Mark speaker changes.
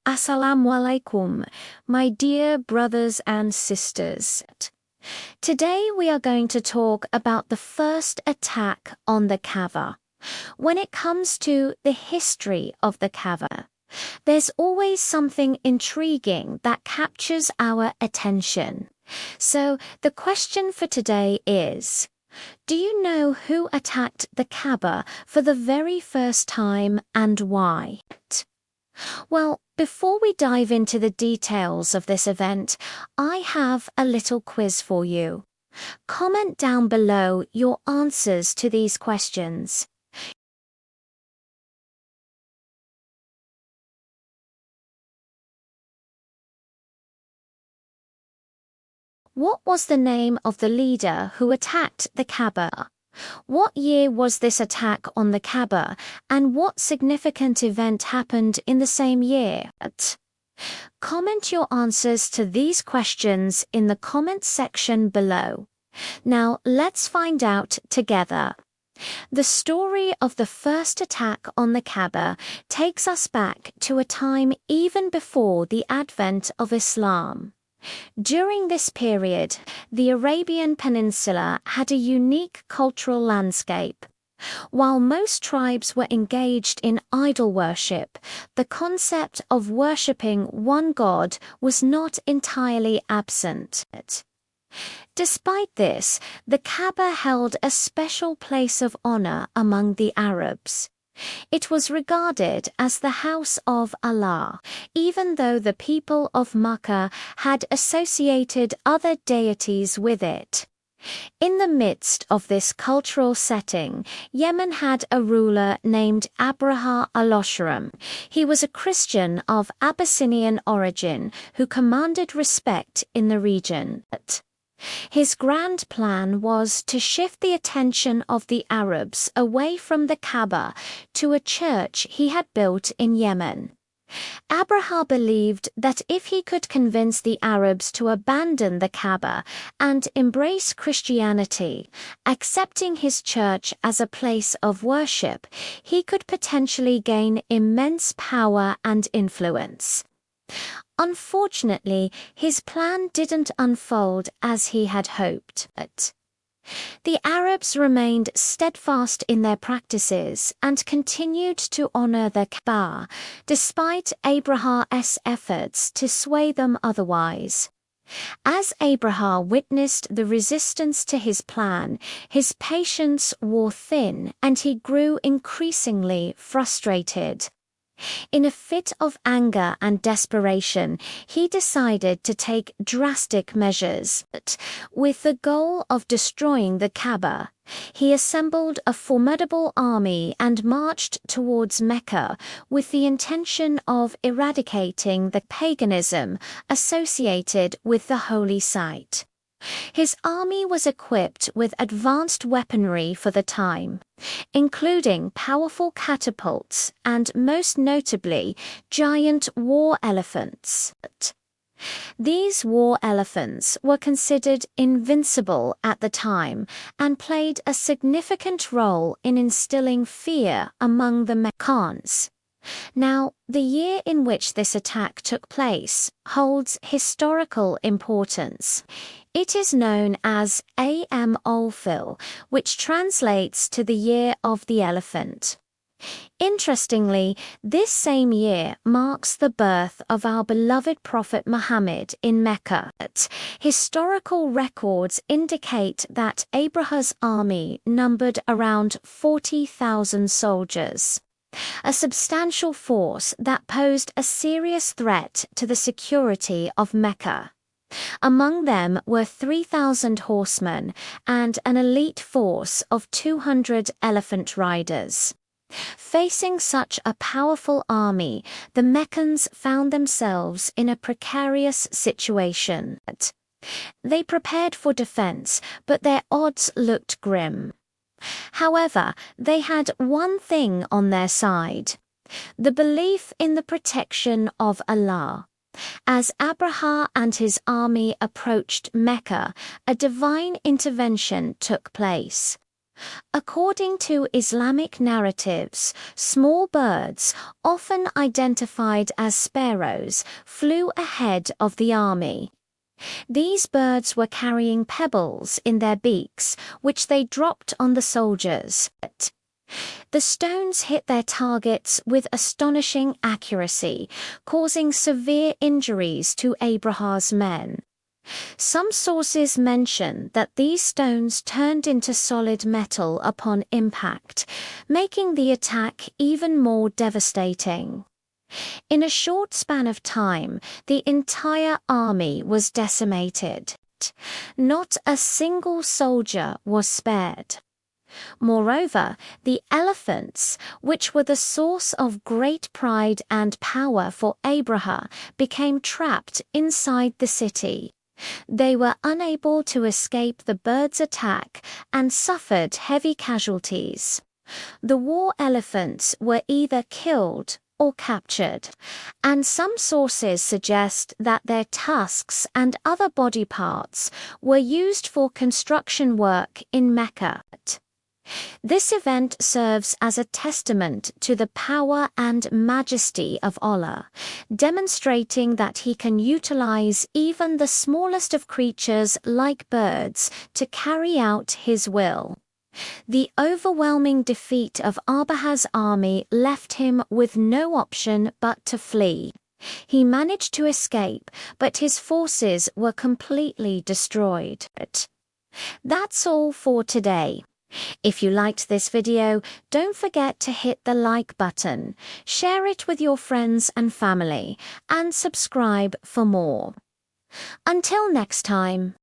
Speaker 1: Assalamu alaikum, my dear brothers and sisters. Today we are going to talk about the first attack on the Kaaba. When it comes to the history of the Kaaba, there's always something intriguing that captures our attention. So the question for today is, do you know who attacked the Kaaba for the very first time and why? Well, before we dive into the details of this event, I have a little quiz for you. Comment down below your answers to these questions. What was the name of the leader who attacked the Kaaba? What year was this attack on the Kaaba, and what significant event happened in the same year? Comment your answers to these questions in the comment section below. Now let's find out together. The story of the first attack on the Kaaba takes us back to a time even before the advent of Islam. During this period, the Arabian Peninsula had a unique cultural landscape. While most tribes were engaged in idol worship, the concept of worshipping one god was not entirely absent. Despite this, the Kaaba held a special place of honor among the Arabs. It was regarded as the house of Allah, even though the people of Makkah had associated other deities with it. In the midst of this cultural setting, Yemen had a ruler named Abraha al-Ashram. He was a Christian of Abyssinian origin who commanded respect in the region. His grand plan was to shift the attention of the Arabs away from the Kaaba to a church he had built in Yemen. Abraha believed that if he could convince the Arabs to abandon the Kaaba and embrace Christianity, accepting his church as a place of worship, he could potentially gain immense power and influence. Unfortunately, his plan didn't unfold as he had hoped. The Arabs remained steadfast in their practices and continued to honor the Kaaba, despite Abraha's efforts to sway them otherwise. As Abraha witnessed the resistance to his plan, his patience wore thin and he grew increasingly frustrated. In a fit of anger and desperation, he decided to take drastic measures. With the goal of destroying the Kaaba, he assembled a formidable army and marched towards Mecca with the intention of eradicating the paganism associated with the holy site. His army was equipped with advanced weaponry for the time, including powerful catapults and, most notably, giant war elephants. These war elephants were considered invincible at the time and played a significant role in instilling fear among the Meccans. Now, the year in which this attack took place holds historical importance. It is known as Am Olfil, which translates to the year of the elephant. Interestingly, this same year marks the birth of our beloved Prophet Muhammad in Mecca. Historical records indicate that Abraha's army numbered around 40,000 soldiers, a substantial force that posed a serious threat to the security of Mecca. Among them were 3,000 horsemen and an elite force of 200 elephant riders. Facing such a powerful army, the Meccans found themselves in a precarious situation. They prepared for defense, but their odds looked grim. However, they had one thing on their side: the belief in the protection of Allah. As Abraha and his army approached Mecca, a divine intervention took place. According to Islamic narratives, small birds, often identified as sparrows, flew ahead of the army. These birds were carrying pebbles in their beaks, which they dropped on the soldiers. The stones hit their targets with astonishing accuracy, causing severe injuries to Abraha's men. Some sources mention that these stones turned into solid metal upon impact, making the attack even more devastating. In a short span of time, the entire army was decimated. Not a single soldier was spared. Moreover, the elephants, which were the source of great pride and power for Abraham, became trapped inside the city. They were unable to escape the birds' attack and suffered heavy casualties. The war elephants were either killed or captured, and some sources suggest that their tusks and other body parts were used for construction work in Mecca. This event serves as a testament to the power and majesty of Allah, demonstrating that He can utilize even the smallest of creatures like birds to carry out His will. The overwhelming defeat of Abraha's army left him with no option but to flee. He managed to escape, but his forces were completely destroyed. That's all for today. If you liked this video, don't forget to hit the like button, share it with your friends and family, and subscribe for more. Until next time.